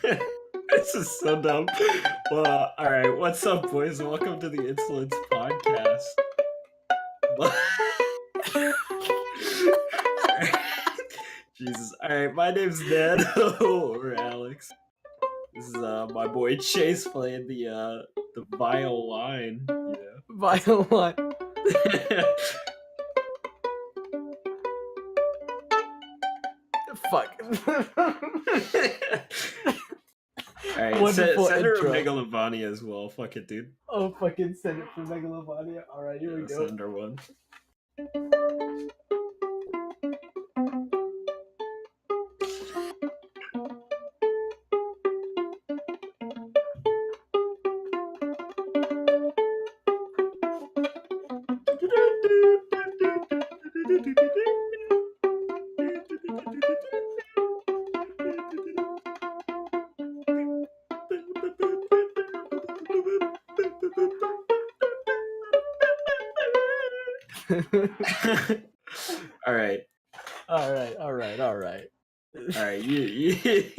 This is so dumb. Well, all right. What's up, boys? Welcome to the Insolence podcast. Jesus. All right. My name's Ned or Alex. This is my boy Chase playing the violin. Yeah. Violin. Fuck. Alright, send her a Megalovania as well. Fuck it, dude. Oh, fucking send it for Megalovania. Alright, here we go. Send her one. Alright. Alright. Alright, you This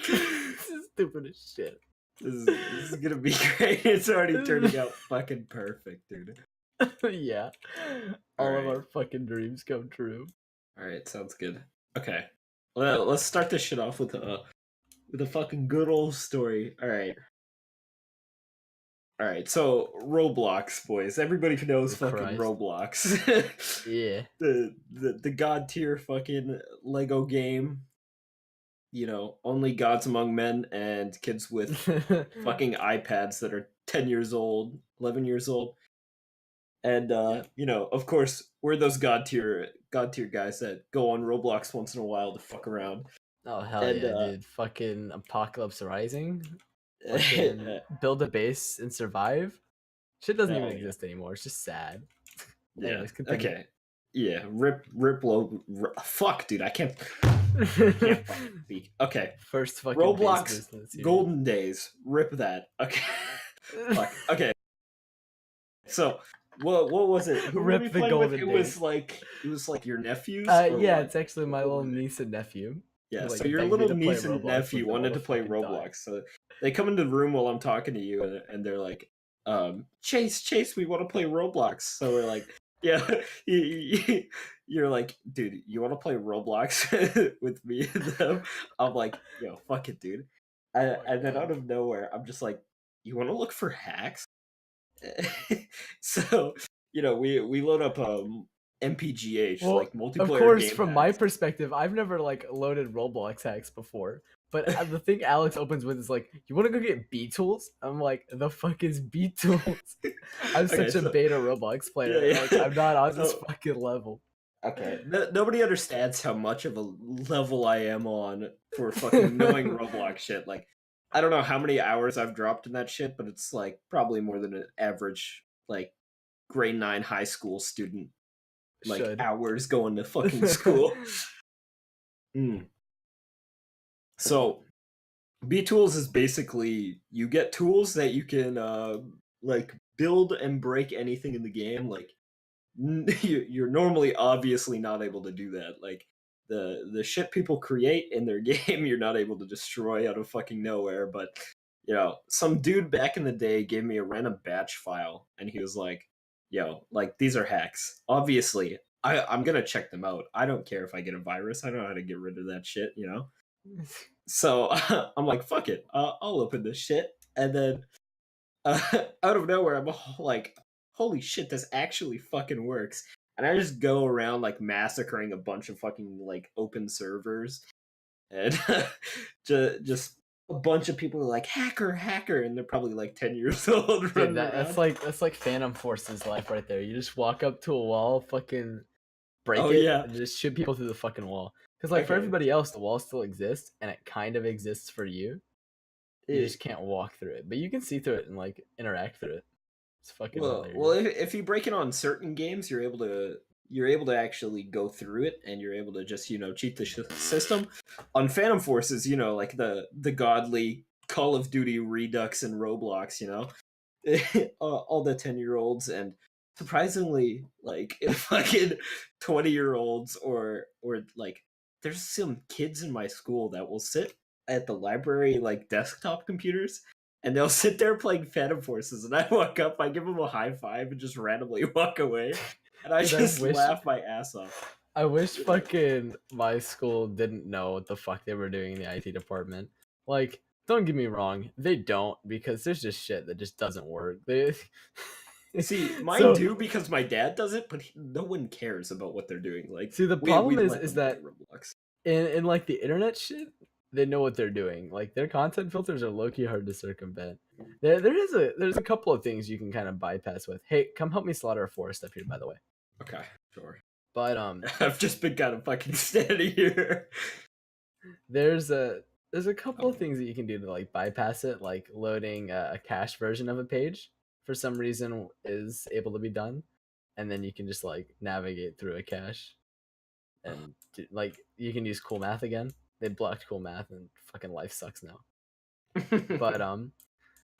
is stupid as shit. This is gonna be great. It's already turning out fucking perfect, dude. Yeah. All of our fucking dreams come true. Alright, sounds good. Okay. Well, let's start this shit off with a fucking good old story. Alright, so Roblox, boys. Everybody knows fucking Roblox. Yeah. The god tier fucking Lego game. You know, only gods among men and kids with fucking iPads that are 10 years old, 11 years old. And you know, of course, we're those god tier guys that go on Roblox once in a while to fuck around. Oh hell yeah, dude. Fucking Apocalypse Rising. Fucking build a base and survive. Shit doesn't even exist anymore. It's just sad. Yeah. Anyways, continue. Okay. Yeah. Rip low. Fuck, dude. I can't speak. Okay. First fucking Roblox golden days. Rip that. Okay. Fuck. Okay. So, what was it? Who Rip the golden days. It was like your nephews. Yeah, it's actually my little niece and nephew. Yeah, so your little niece and nephew wanted to play Roblox. So they come into the room while I'm talking to you, and they're like, Chase, we want to play Roblox. So we're like, yeah, you're like, dude, you want to play Roblox with me and them? I'm like, yo, fuck it, dude. And then out of nowhere, I'm just like, you want to look for hacks? So, you know, we load up MPGH, like multiplayer. Of course, game from hacks. my perspective, I've never like loaded Roblox hacks before. But the thing Alex opens with is like, you want to go get B tools? I'm like, the fuck is B tools? I'm such a beta Roblox player. Yeah. Like, I'm not on this fucking level. Okay, nobody understands how much of a level I am on for fucking knowing Roblox shit. Like, I don't know how many hours I've dropped in that shit, but it's like probably more than an average like grade 9 high school student hours going to fucking school. So B tools is basically you get tools that you can like build and break anything in the game. Like you're normally obviously not able to do that. Like the shit people create in their game, you're not able to destroy out of fucking nowhere. But you know, some dude back in the day gave me a random batch file, and he was like, "Yo, like these are hacks. Obviously, I'm gonna check them out. I don't care if I get a virus. I know how to get rid of that shit. You know." So I'm like, "Fuck it. I'll open this shit." And then out of nowhere, I'm like, holy shit, this actually fucking works. And I just go around like massacring a bunch of fucking like open servers, and just a bunch of people are like hacker, and they're probably like 10 years old. Dude, that's like Phantom Force's life right there. You just walk up to a wall, fucking break and just shoot people through the fucking wall. Because like for everybody else, the wall still exists, and it kind of exists for you. You just can't walk through it, but you can see through it and like interact through it. It's fucking hilarious. Well, if you break it on certain games, you're able to actually go through it, and you're able to just, you know, cheat the system. On Phantom Forces, you know, like the godly Call of Duty Redux and Roblox, you know, all the 10-year-olds, and surprisingly, like fucking 20-year-olds or like there's some kids in my school that will sit at the library like desktop computers, and they'll sit there playing Phantom Forces, and I walk up, I give them a high five, and just randomly walk away, and I Dude, just laugh my ass off. I wish fucking my school didn't know what the fuck they were doing in the IT department. Like, don't get me wrong, they don't, because there's just shit that just doesn't work. They See, mine so do because my dad does it, but no one cares about what they're doing. Like, see the we problem let is them play that Roblox. in like the internet shit, they know what they're doing. Like their content filters are low key hard to circumvent. There's a couple of things you can kind of bypass with. Hey, come help me slaughter a forest up here, by the way. Okay, sure. But I've just been kind of fucking standing here. there's a couple of things that you can do to like bypass it, like loading a cached version of a page for some reason is able to be done, and then you can just like navigate through a cache, and like you can use cool math again. They blocked cool math, and fucking life sucks now. But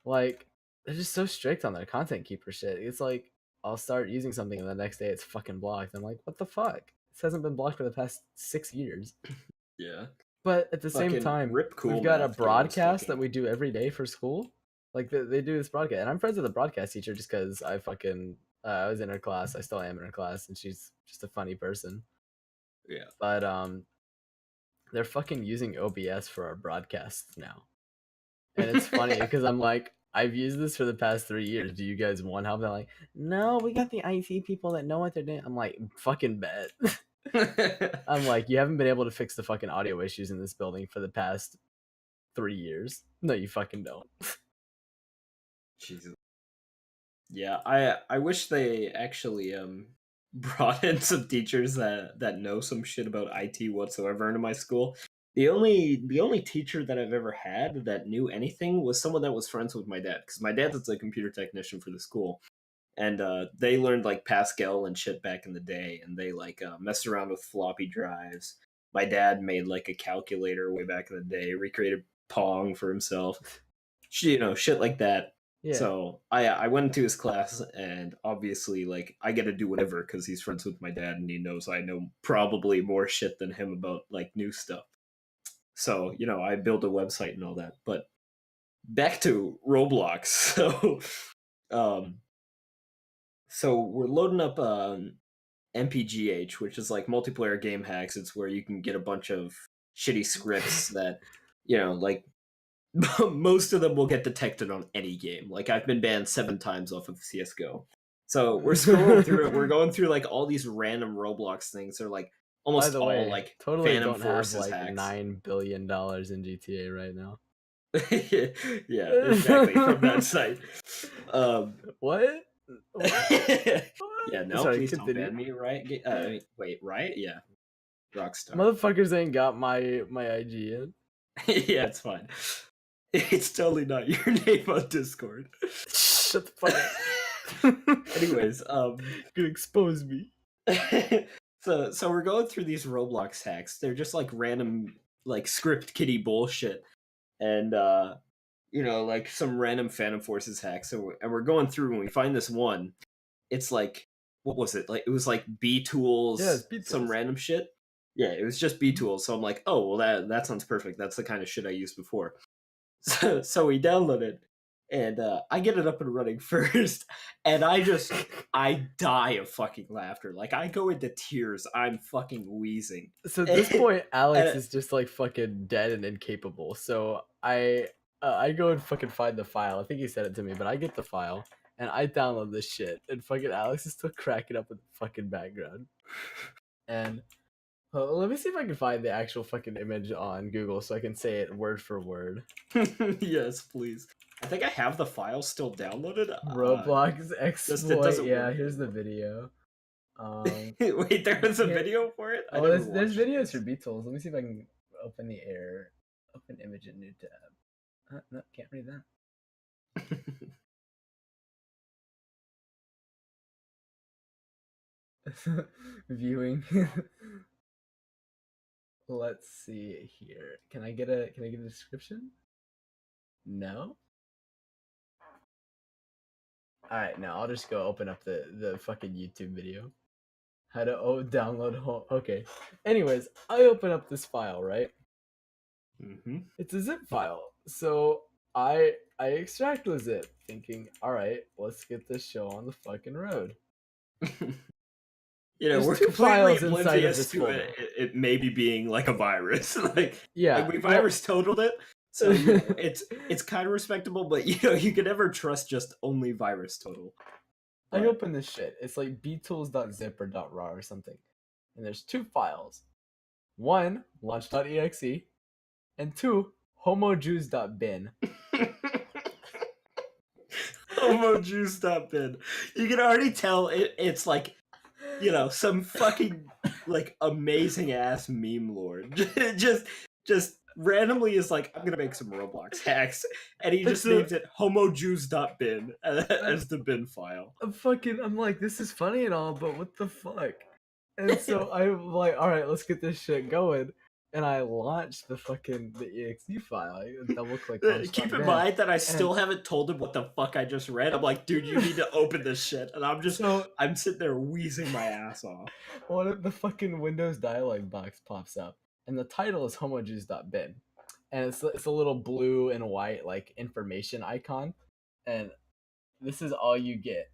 like they're just so strict on their content keeper shit. It's like I'll start using something and the next day it's fucking blocked. I'm like, what the fuck? This hasn't been blocked for the past 6 years. Yeah. But at the same Fucking time, rip cool we've got a math broadcast fucking... that we do every day for school. Like they do this broadcast, and I'm friends with the broadcast teacher just because I fucking I was in her class. I still am in her class, and she's just a funny person. Yeah. But they're fucking using OBS for our broadcasts now, and it's funny because I'm like, I've used this for the past 3 years. Do you guys want help? They're like, no, we got the IT people that know what they're doing. I'm like, fucking bet. I'm like, you haven't been able to fix the fucking audio issues in this building for the past 3 years. No, you fucking don't. Jesus. Yeah, I wish they actually brought in some teachers that know some shit about IT whatsoever into my school. The only teacher that I've ever had that knew anything was someone that was friends with my dad, because my dad's a computer technician for the school, and they learned like Pascal and shit back in the day, and they like messed around with floppy drives. My dad made like a calculator way back in the day, recreated Pong for himself, shit like that. Yeah. So I went into his class, and obviously like I get to do whatever because he's friends with my dad and he knows I know probably more shit than him about like new stuff. So I built a website and all that. But back to Roblox. Um, so we're loading up MPGH, which is like multiplayer game hacks. It's where you can get a bunch of shitty scripts that like most of them will get detected on any game. Like I've been banned 7 times off of CS:GO. So we're scrolling through it. We're going through like all these random Roblox things. They're like By almost the all way, like totally Phantom don't have Forces like hacks. $9 billion in GTA right now. Yeah, exactly. From that site. What? Yeah, no, Sorry, please don't continue. ban me, right? Wait, Riot? Yeah, Rockstar. Motherfuckers ain't got my IG in. Yeah, it's fine. It's totally not your name on Discord. Shut the fuck up. Anyways, you expose me. so we're going through these Roblox hacks. They're just like random like script kiddie bullshit, and like some random Phantom Forces hacks. And we're going through and we find this one. It's like, what was it? Like it was like B tools, Yeah, it's B some tools. random shit. Yeah, it was just B tools. So I'm like, oh well, that sounds perfect. That's the kind of shit I used before. So we download it, and I get it up and running first, and I die of fucking laughter. Like I go into tears. I'm fucking wheezing. So at this point, Alex And- is just like fucking dead and incapable. So I go and fucking find the file. I think he sent it to me, but I get the file and I download this shit, and fucking Alex is still cracking up in the fucking background. And let me see if I can find the actual fucking image on Google so I can say it word for word. Yes, please. I think I have the file still downloaded. Roblox exploit. doesn't Yeah, work. here's the video. Wait, there was a video for it? Oh, there's videos for B-tools. Let me see if I can open the air. Open image in new tab. No, can't read that. Viewing. Let's see here. Can I get a description? No. All right, now I'll just go open up the fucking YouTube video. How to download home. Okay. Anyways, I open up this file, right? Mm-hmm. It's a zip file. So I extract the zip, thinking, all right, let's get this show on the fucking road. We're 2 completely files inside of oblivious this to folder. it maybe being like a virus. Yeah, We well, virus totaled it. So it's kind of respectable, but you can never trust just only virus total. I open this shit. It's like btools.zip or .rar or something. And there's 2 files. One, launch.exe, and 2, homojuice.bin. Homojuice.bin. You can already tell it's like, some fucking like amazing ass meme lord. just randomly is like, I'm gonna make some Roblox hacks, and he just names it homojuice.bin as the bin file. I'm like, this is funny and all, but what the fuck? And so I'm like, all right, let's get this shit going. And I launched the exe file. I double click on Keep in mind that I still haven't told him what the fuck I just read. I'm like, dude, you need to open this shit. And I'm sitting there wheezing my ass off. One of the fucking Windows dialog box pops up, and the title is homojuice.bin. And it's a little blue and white like information icon, and this is all you get.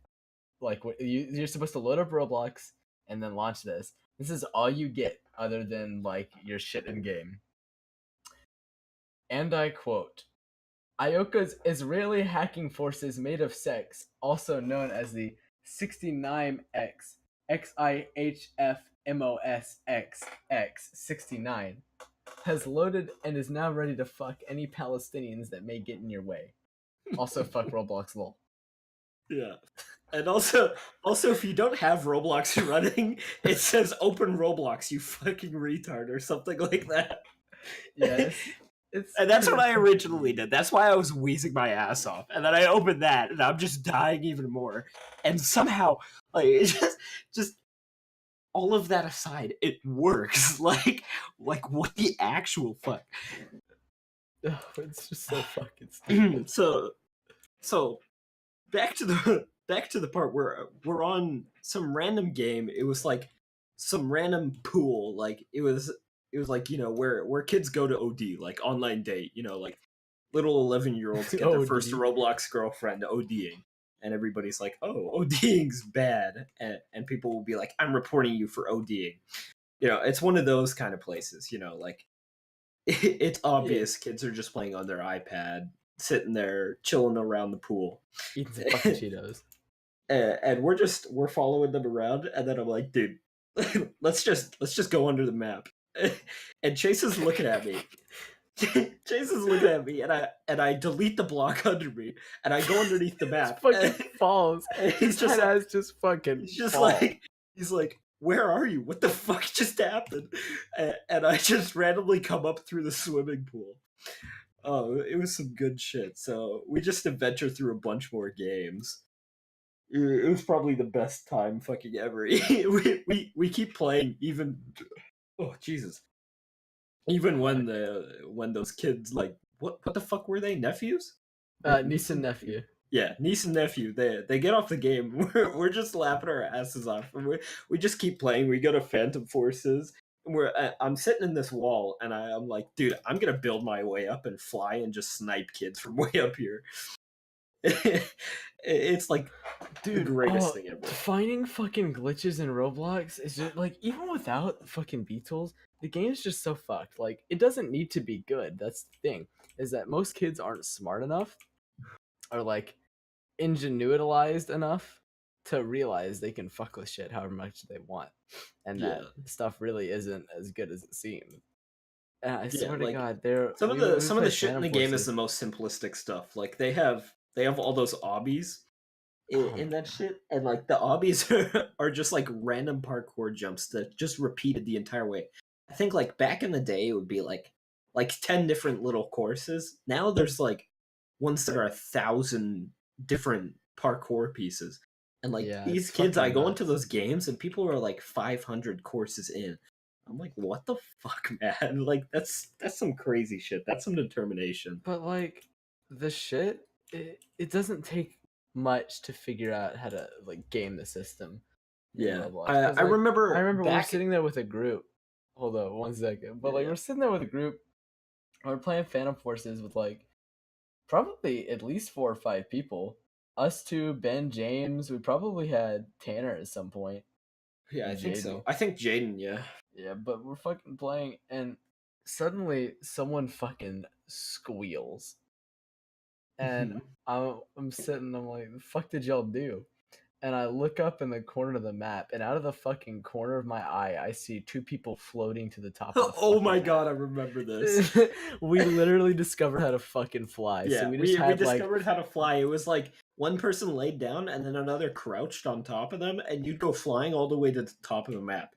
Like you're supposed to load up Roblox and then launch this. This is all you get other than like your shit in game. And I quote, Ioka's Israeli hacking forces made of sex, also known as the 69X XIHFMOSXX 69, has loaded and is now ready to fuck any Palestinians that may get in your way. Also fuck Roblox lol. Yeah. And also if you don't have Roblox running, it says open Roblox, you fucking retard, or something like that. Yes. And that's what I originally did. That's why I was wheezing my ass off. And then I opened that, and I'm just dying even more. And somehow, like, it just all of that aside, it works. Like what the actual fuck? Oh, it's just so fucking stupid. So back to the part where we're on some random game. It was like some random pool. Like it was like, where kids go to OD, like online date, like little 11-year-olds get their first Roblox girlfriend ODing, and everybody's like, oh, ODing's bad, and people will be like, I'm reporting you for ODing. It's one of those kind of places, like it's obvious kids are just playing on their iPad, sitting there chilling around the pool, eating some fucking Cheetos, and we're following them around, and then I'm like, dude, let's just go under the map. And Chase is looking at me. Chase is looking at me, and I delete the block under me, and I go underneath the map. Fucking falls. He's just fucking. He's just like, where are you? What the fuck just happened? And I just randomly come up through the swimming pool. Oh, it was some good shit. So we just adventure through a bunch more games. It was probably the best time fucking ever. we keep playing even. Oh Jesus! Even when those kids, like, what the fuck were they, nephews? Niece and nephew. Yeah, niece and nephew. They get off the game. We're just laughing our asses off. And we just keep playing. We go to Phantom Forces. And I'm sitting in this wall, and I'm like, dude, I'm gonna build my way up and fly and just snipe kids from way up here. It's like, dude, the greatest thing ever. Finding fucking glitches in Roblox is just like, even without fucking B-tools, the game's just so fucked. Like, it doesn't need to be good. That's the thing, is that most kids aren't smart enough or like ingenuitized enough to realize they can fuck with shit however much they want, and that stuff really isn't as good as it seems. And I swear to God, some of the shit in the game is the most simplistic stuff. Like they have all those obbies in that shit, and like the obbies are just like random parkour jumps that just repeated the entire way. I think like back in the day it would be like 10 different little courses. Now there's like ones that are 1,000 different parkour pieces. And like these kids, I go into those games and people are like 500 courses in. I'm like, what the fuck, man? Like that's some crazy shit. That's some determination. But like the shit, it doesn't take much to figure out how to like game the system. Yeah, I remember. I remember we were sitting there with a group. Hold on 1 second. But like we're sitting there with a group, We're playing Phantom Forces with like probably at least 4 or 5 people. Us two, Ben, James. We probably had Tanner at some point. Yeah, I And think so. Jaden. I think Jaden, yeah. Yeah, but we're fucking playing, and suddenly someone fucking squeals, and I'm sitting. I'm like, "The fuck did y'all do?" And I look up in the corner of the map, and out of the fucking corner of my eye, I see 2 people floating to the top of the Oh fucking my map. god, I remember this. We literally discovered how to fucking fly. Yeah, So we just we had like discovered how to fly. It was like one person laid down and then another crouched on top of them, and you'd go flying all the way to the top of the map.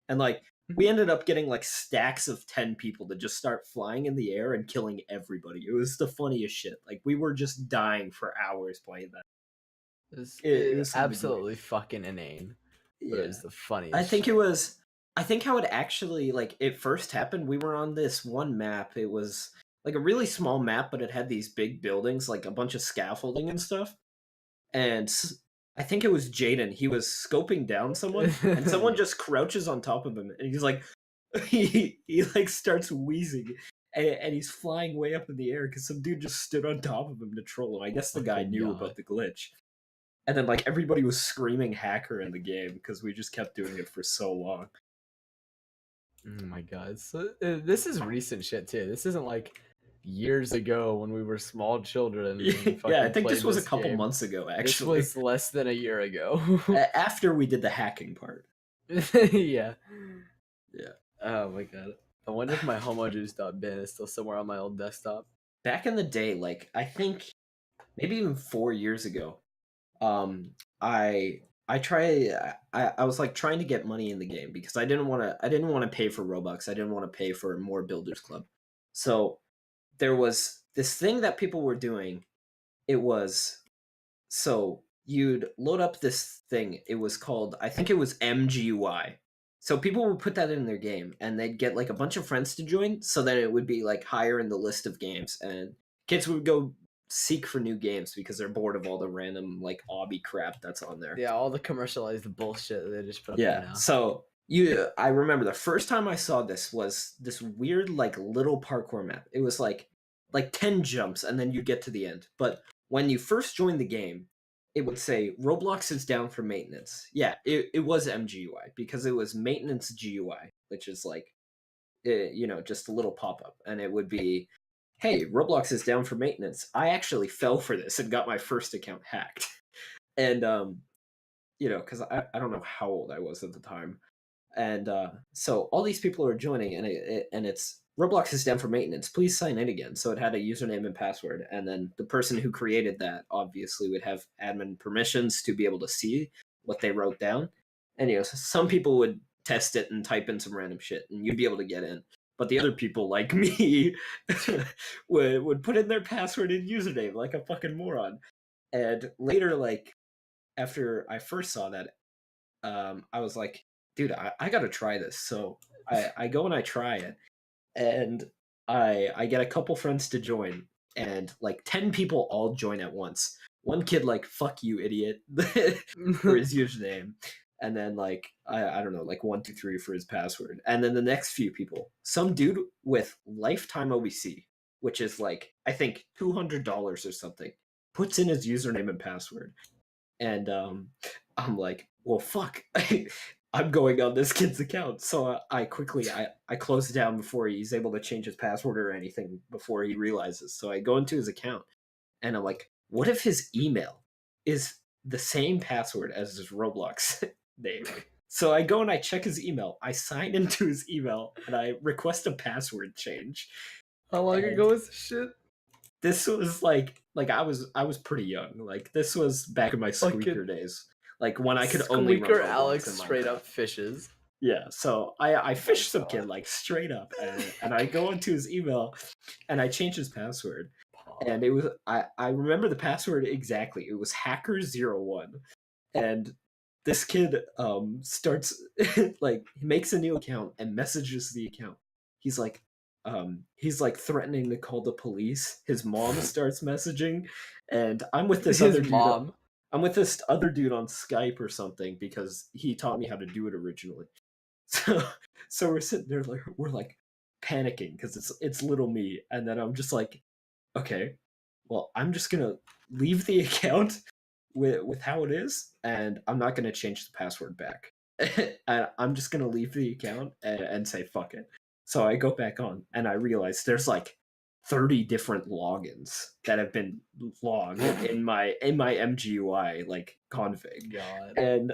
And like we ended up getting like stacks of 10 people to just start flying in the air and killing everybody. It was the funniest shit. Like we were just dying for hours playing that. It was something absolutely fucking inane. But it yeah. was the funniest I think shit. it was. I think how it actually like it first happened. We were on this one map. It was like a really small map, but it had these big buildings, like a bunch of scaffolding and stuff. And I think it was Jaden. He was scoping down someone, and someone Yeah. just crouches on top of him, and he's like, he like starts wheezing, and he's flying way up in the air because some dude just stood on top of him to troll him. I guess the guy Fucking knew god. about the glitch. And then like everybody was screaming hacker in the game because we just kept doing it for so long. Oh my god. So this is recent shit too. This isn't like years ago when we were small children and Yeah, I fucking think this played was a this couple game. months ago This actually. was less than a year ago. After we did the hacking part. Yeah. Yeah. Oh my god. I wonder if my homojuice.bin is still somewhere on my old desktop. Back in the day, like I think maybe even 4 years ago, um, I I was like trying to get money in the game because I didn't want to pay for Robux. I didn't want to pay for more Builders Club. So there was this thing that people were doing. It was so you'd load up this thing. It was called, I think it was MGUI. So people would put that in their game and they'd get like a bunch of friends to join so that it would be like higher in the list of games and kids would go seek for new games because they're bored of all the random like obby crap that's on there. Yeah, all the commercialized bullshit that they just put up there Yeah. now. So I remember the first time I saw this was this weird like little parkour map. It was like 10 jumps and then you get to the end. But when you first joined the game, it would say Roblox is down for maintenance. Yeah, it was MGUI because it was maintenance GUI, which is like just a little pop-up and it would be hey, Roblox is down for maintenance. I actually fell for this and got my first account hacked. And because I don't know how old I was at the time, and so all these people are joining, and it's Roblox is down for maintenance. Please sign in again. So it had a username and password, and then the person who created that obviously would have admin permissions to be able to see what they wrote down. And some people would test it and type in some random shit, and you'd be able to get in. But the other people, like me, would put in their password and username like a fucking moron. And later, like after I first saw that, I was like, dude, I gotta try this. So I go and I try it, and I get a couple friends to join, and like 10 people all join at once. One kid like, fuck you, idiot, for his username. And then like I don't know, like 123 for his password. And then the next few people, some dude with lifetime OBC, which is like I think $200 or something, puts in his username and password. And I'm like, well, fuck, I'm going on this kid's account. So I quickly I close it down before he's able to change his password or anything before he realizes. So I go into his account and I'm like, what if his email is the same password as his Roblox name? So I go and I check his email. I sign into his email and I request a password change. How long And ago was this shit? this was like I was pretty young. Like this was back in my squeaker days. Like when I could only run Squeaker Roblox Alex in straight Minecraft. up fishes. Yeah, so I fished some kid like straight up, and I go into his email, and I change his password, and it was I remember the password exactly. It was hacker01, and this kid starts like he makes a new account and messages the account. He's like threatening to call the police. His mom starts messaging, and I'm with this His other dude. mom. I'm with this other dude on Skype or something because he taught me how to do it originally. So, so we're sitting there like we're like, panicking because it's little me, and then I'm just like, okay, well, I'm just gonna leave the account with how it is, and I'm not gonna change the password back. And I'm just gonna leave the account and say fuck it. So I go back on, and I realize there's like 30 different logins that have been logged in my MGUI like config. God. And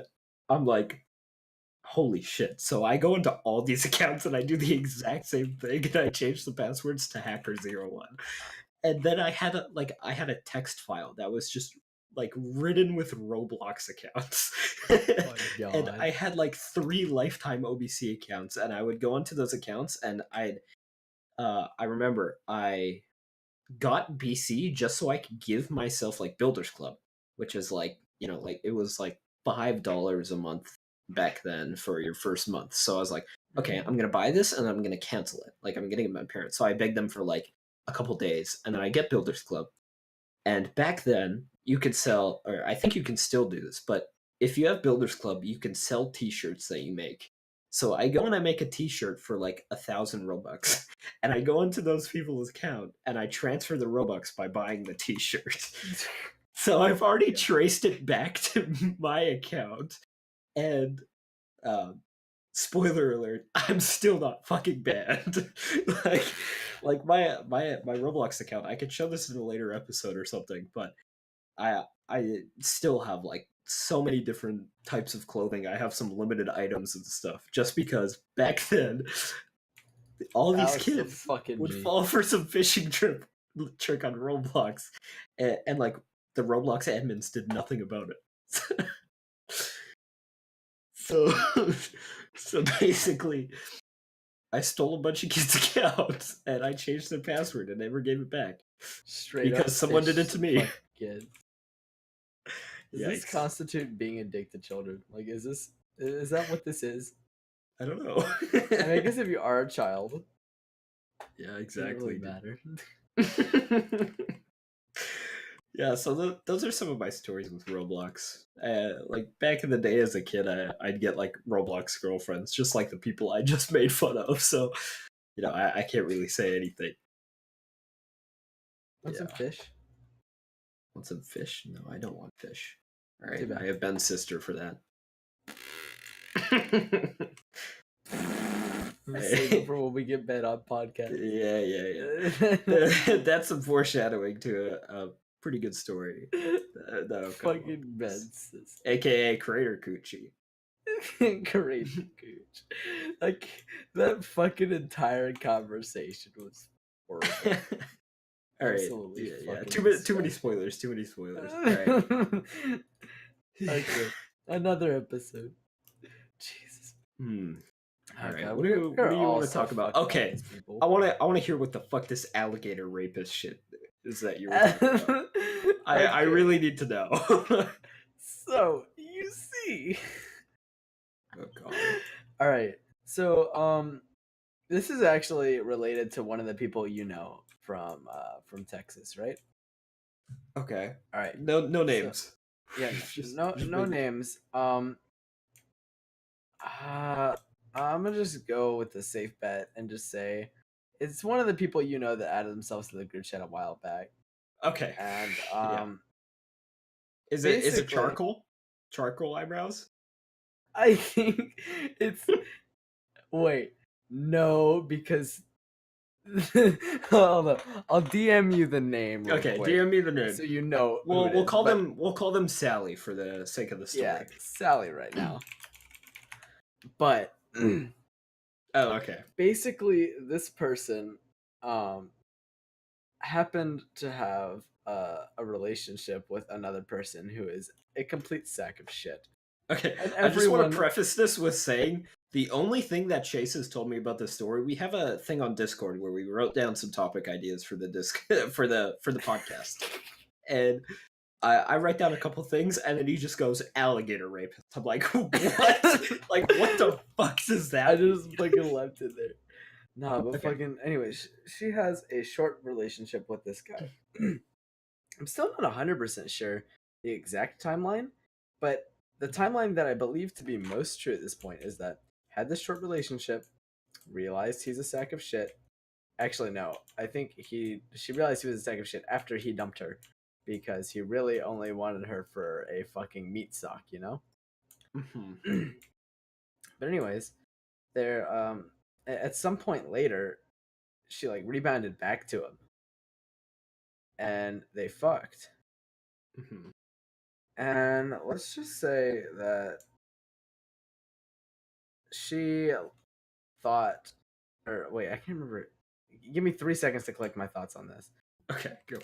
I'm like, holy shit. So I go into all these accounts and I do the exact same thing, and I change the passwords to hacker01. And then I had a text file that was just like ridden with Roblox accounts. Oh my God. And I had like 3 lifetime OBC accounts, and I would go into those accounts, and I remember I got BC just so I could give myself like Builders Club, which is like, like it was like $5 a month back then for your first month. So I was like, okay, I'm gonna buy this and I'm gonna cancel it. Like I'm getting it my parents. So I begged them for like a couple days, and then I get Builders Club. And back then you could sell, or I think you can still do this, but if you have Builders Club, you can sell t-shirts that you make. So I go and I make a t-shirt for like 1,000 Robux, and I go into those people's account and I transfer the Robux by buying the t-shirt. So I've already traced it back to my account, and spoiler alert, I'm still not fucking banned. like my Roblox account, I could show this in a later episode or something, but I still have like so many different types of clothing. I have some limited items and stuff just because back then all these kids would fall for some phishing trick on Roblox, and like the Roblox admins did nothing about it. So basically, I stole a bunch of kids' accounts and I changed their password and never gave it back. Straight because someone did it to me. Kids. Does this constitute being a dick to children? Like, is that what this is? I don't know. I mean, I guess if you are a child, yeah, exactly. It doesn't really matter. Yeah, so those are some of my stories with Roblox. Like back in the day as a kid, I'd get like Roblox girlfriends, just like the people I just made fun of. So, I can't really say anything. Want some fish? Want some fish? No, I don't want fish. All right, I have Ben's sister for that. Save it for when we get Ben on podcast. Yeah. That's some foreshadowing to a pretty good story. Fucking Ben's sister. AKA Crater Coochie. Crater Cooch. Like, that fucking entire conversation was horrible. All right. Absolutely. Yeah. Too many spoilers. All right. Okay. Another episode. Jesus. All right. What do you want to talk about? Okay. I want to hear what the fuck this alligator rapist shit is that you were talking about. I really need to know. So, you see. Oh god. All right. So, this is actually related to one of the people you know from Texas, right? Okay. All right. No names. So, yeah. No names. I'm gonna just go with the safe bet and just say it's one of the people you know that added themselves to the group chat a while back. Okay. And is it charcoal? Charcoal eyebrows? I think it's no, because hold on. I'll DM you the name. Okay, quick, DM me the name. So you know. We'll call them Sally for the sake of the story. Yeah, Sally right now. But oh, okay. Basically, this person happened to have a relationship with another person who is a complete sack of shit. Okay, I just want to preface this with saying the only thing that Chase has told me about this story, we have a thing on Discord where we wrote down some topic ideas for the for the podcast, and I write down a couple things, and then he just goes alligator rapist. I'm like, what? Like, what the fuck is that? I just fucking left it there. Nah, but okay. Fucking. Anyways, she has a short relationship with this guy. I'm still not 100% sure the exact timeline, but the timeline that I believe to be most true at this point is that had this short relationship, realized he's a sack of shit. Actually, no. I think she realized he was a sack of shit after he dumped her, because he really only wanted her for a fucking meat stock, you know. But anyways, there at some point later, she like rebounded back to him, and they fucked. And let's just say that she thought, or wait, I can't remember. Give me 3 seconds to collect my thoughts on this. Okay, go.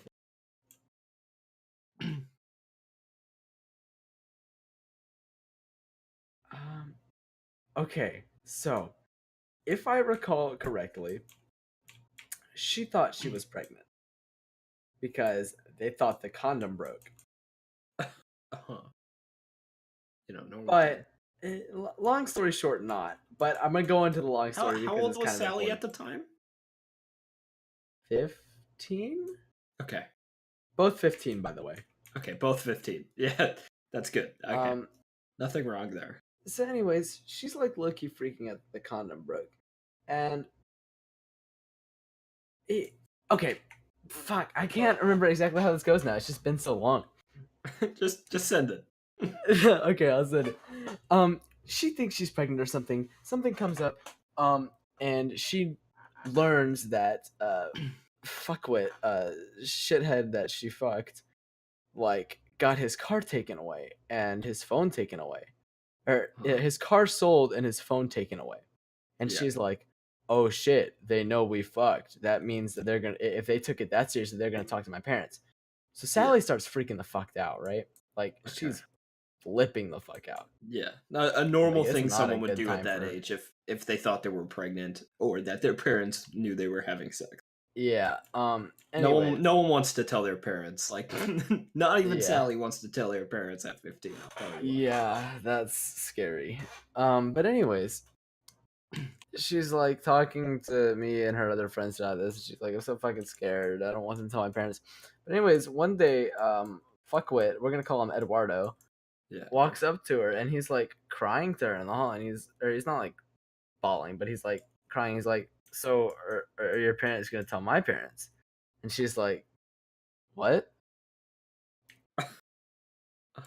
Okay, so if I recall correctly, she thought she was pregnant because they thought the condom broke. Normal. But long story short, not. But I'm gonna go into the long story. How old was Sally at the time? 15. Okay. Both 15, by the way. Okay, both 15. Yeah, that's good. Okay. Nothing wrong there. So, anyways, she's like low-key freaking out the condom broke, and okay, fuck, I can't remember exactly how this goes now. It's just been so long. just send it. Okay, I'll send it. She thinks she's pregnant or something. Something comes up, and she learns that fuckwit, shithead that she fucked, like got his car taken away and his phone taken away, or his car sold and his phone taken away, and she's like, "Oh shit, they know we fucked. That means that they're gonna, if they took it that seriously, they're gonna talk to my parents." So Sally starts freaking the fuck out, right? Like she's flipping the fuck out. Yeah, a normal thing someone would do at that age if they thought they were pregnant or that their parents knew they were having sex. Yeah. Anyway. No one wants to tell their parents. Like, not even Sally wants to tell their parents at 15. Yeah, that's scary. But anyways, she's like talking to me and her other friends about this. She's like, "I'm so fucking scared. I don't want them to tell my parents." But anyways, one day, fuckwit, we're gonna call him Eduardo, walks up to her and he's like crying to her in the hall, and he's not like bawling, but he's like crying. He's like, "So are your parents gonna tell my parents?" And she's like, "What?"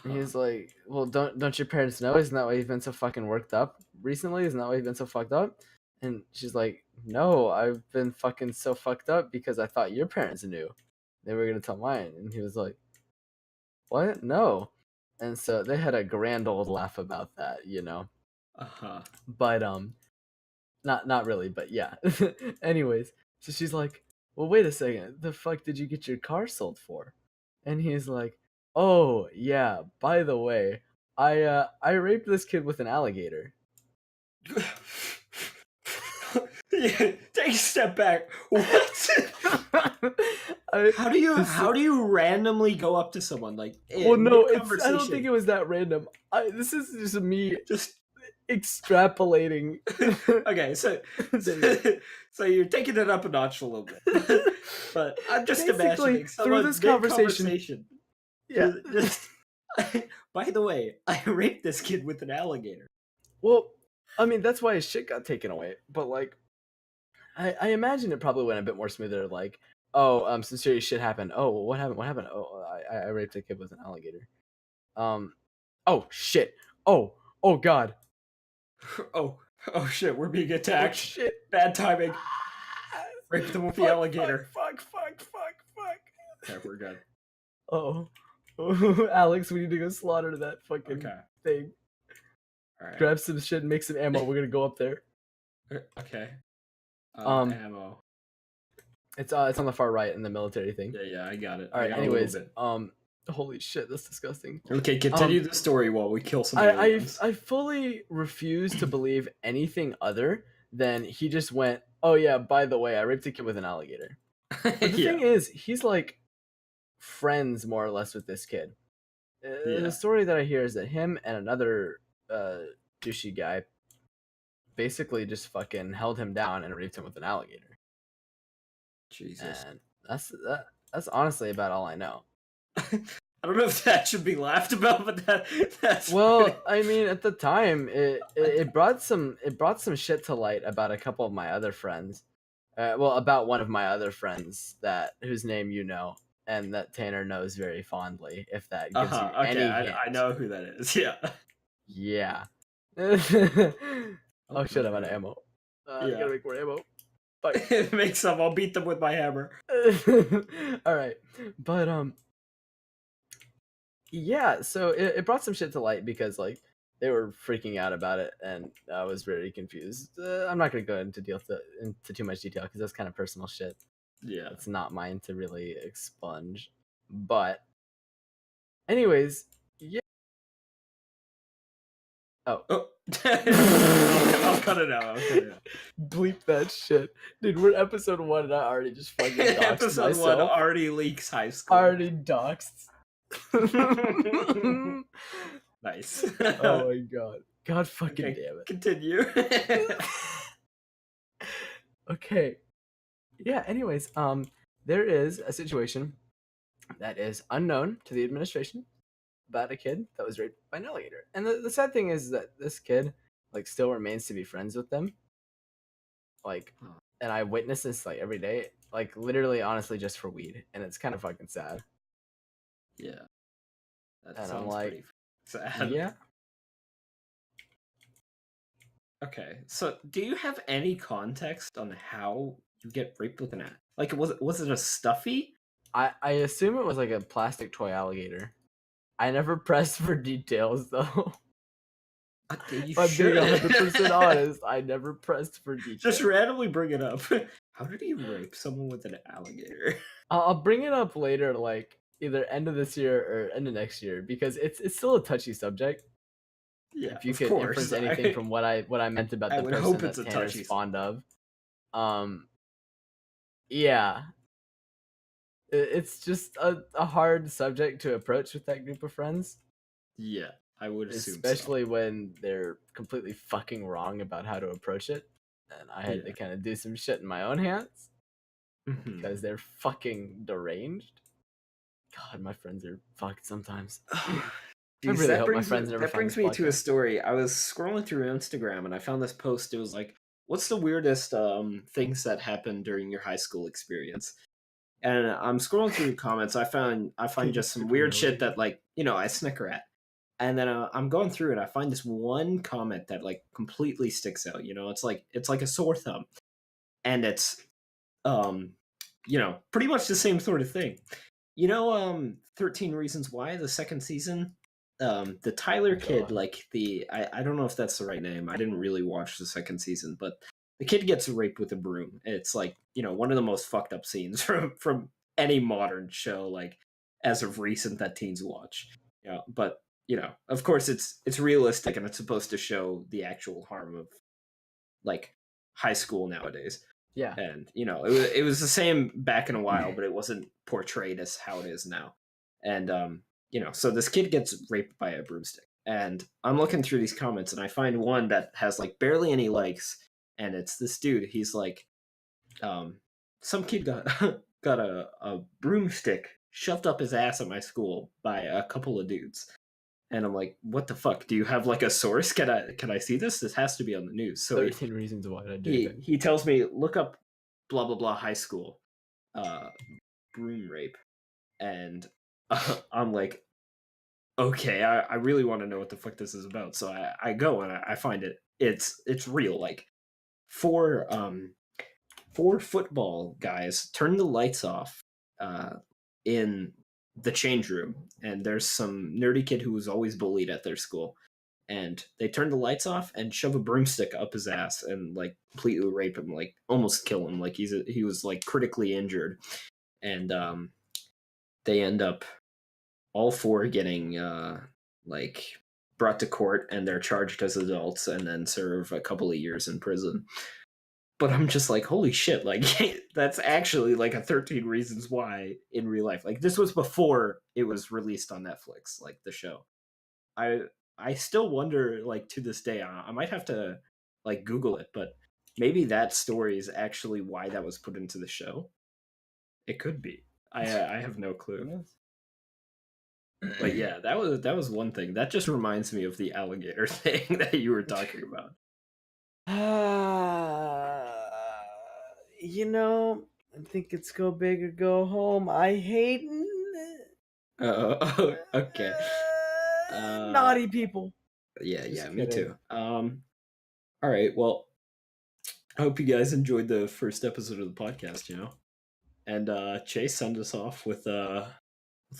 And he's like, "Well, don't your parents know? Isn't that why you've been so fucking worked up recently? Isn't that why you've been so fucked up?" And she's like, "No, I've been fucking so fucked up because I thought your parents knew. They were gonna tell mine." And he was like, "What? No." And so they had a grand old laugh about that, you know. But not really, but yeah. Anyways, so she's like, "Well, wait a second. The fuck did you get your car sold for?" And he's like, "Oh, yeah, by the way, I raped this kid with an alligator." Take a step back. What? How do you randomly go up to someone like? Well, no, I don't think it was that random. This is just me just extrapolating. Okay, so you're taking it up a notch a little bit, but I'm just imagining through this conversation. Yeah. By the way, I raped this kid with an alligator. Well, I mean that's why his shit got taken away. But like, I imagine it probably went a bit more smoother. Like, oh, some serious shit happened. Oh, well, what happened? What happened? Oh, I raped a kid with an alligator. Oh shit. Oh god. Oh shit, we're being attacked. Oh, shit. Bad timing. Raped them with the alligator. Fuck. Okay, we're good. Oh, Alex, we need to go slaughter that fucking thing. All right. Grab some shit and make some ammo. We're gonna go up there. Okay. Ammo. It's on the far right in the military thing. Yeah, I got it. All right. Anyways, holy shit, that's disgusting. Okay, continue the story while we kill some aliens. I fully refuse to believe anything other than he just went, "Oh yeah, by the way, I raped a kid with an alligator." But the thing is, he's like friends more or less with this kid. The story that I hear is that him and another douchey guy basically just fucking held him down and raped him with an alligator. Jesus. And that's honestly about all I know. I don't know if that should be laughed about, but that's well, pretty... I mean, at the time, it brought some shit to light about a couple of my other friends. Well, about one of my other friends whose name you know, and that Tanner knows very fondly. If that gives you Okay, any hint. I know who that is. Yeah. Yeah. Oh, Oh shit! I'm out of ammo. I yeah. gotta make more ammo. Fuck. Make some. I'll beat them with my hammer. All right, but yeah. So it brought some shit to light because like they were freaking out about it, and I was very confused. I'm not gonna go into too much detail because that's kind of personal shit. Yeah. It's not mine to really expunge. But, anyways, yeah. Oh. I'll cut it out. Bleep that shit. Dude, we're episode 1 and I already just fucking doxed Episode myself. 1 already leaks high school. Already doxed. Nice. Oh my god. God fucking damn it. Continue. Okay. Yeah, anyways, there is a situation that is unknown to the administration about a kid that was raped by an alligator. And the sad thing is that this kid like still remains to be friends with them. Like, and I witness this like every day, like literally, honestly, just for weed, and it's kind of fucking sad. Yeah, that and sounds I'm like, pretty sad. Yeah. Okay, so do you have any context on how you get raped with an ant? Like, was it a stuffy? I assume it was like a plastic toy alligator. I never pressed for details though. You I'm should. being 100% honest. I never pressed for details. Just randomly bring it up. How did he rape someone with an alligator? I'll bring it up later, like either end of this year or end of next year, because it's still a touchy subject. Yeah, if you of could course. inference anything from what I meant about the person that Tanner's fond of, yeah, it's just a hard subject to approach with that group of friends. Yeah, I would assume, especially when they're completely fucking wrong about how to approach it, and I had to kind of do some shit in my own hands because they're fucking deranged. God, my friends are fucked sometimes. Dude, I really hope my friends never find this podcast. To a story. I was scrolling through Instagram and I found this post. It was like, "What's the weirdest things that happened during your high school experience?" And I'm scrolling through the comments. I find just some weird shit that, like, you know, I snicker at. And then I'm going through it. I find this one comment that like completely sticks out. You know, it's like a sore thumb, and it's you know, pretty much the same sort of thing. You know, 13 Reasons Why, the second season. The Tyler kid, like I don't know if that's the right name. I didn't really watch the second season, but the kid gets raped with a broom. It's like, you know, one of the most fucked up scenes from any modern show, like as of recent, that teens watch. Yeah, but you know, of course, it's realistic and it's supposed to show the actual harm of like high school nowadays. Yeah, and you know, it was the same back in a while, but it wasn't portrayed as how it is now. And you know, so this kid gets raped by a broomstick, and I'm looking through these comments and I find one that has like barely any likes, and it's this dude. He's like, some kid got got a broomstick shoved up his ass at my school by a couple of dudes. And I'm like, what the fuck? Do you have like a source? Can I see this? This has to be on the news. So 13 Reasons Why I do. He tells me, look up blah blah blah high school broom rape. And I'm like, okay, I really want to know what the fuck this is about. So I go and I find it. It's real. Like four football guys turn the lights off in the change room, and there's some nerdy kid who was always bullied at their school, and they turn the lights off and shove a broomstick up his ass and like completely rape him, like almost kill him, like he was like critically injured. And they end up all four getting like brought to court, and they're charged as adults and then serve a couple of years in prison. But I'm just like, holy shit, like that's actually like a 13 Reasons Why in real life. Like this was before it was released on Netflix, like the show. I still wonder, like to this day, I might have to like Google it, but maybe that story is actually why that was put into the show. It could be. I have no clue. But yeah, that was one thing. That just reminds me of the alligator thing that you were talking about. You know, I think it's go big or go home. I hate Okay. naughty people. Yeah, me Kidding. too. All right. Well, I hope you guys enjoyed the first episode of the podcast. And Chase, send us off with a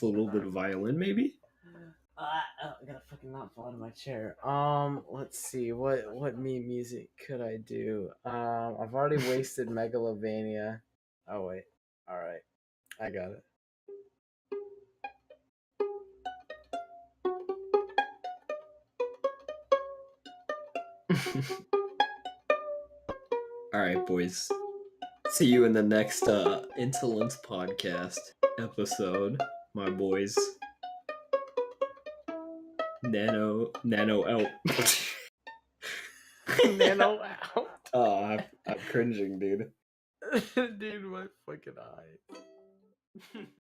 little bit of violin, maybe. I gotta fucking not fall out of my chair. Let's see. What meme music could I do? I've already wasted Megalovania. Oh wait. All right, I got it. All right, boys. See you in the next Insolence podcast episode, my boys. Nano out. Nano out. Oh, I'm cringing, dude. Dude, my fucking eye.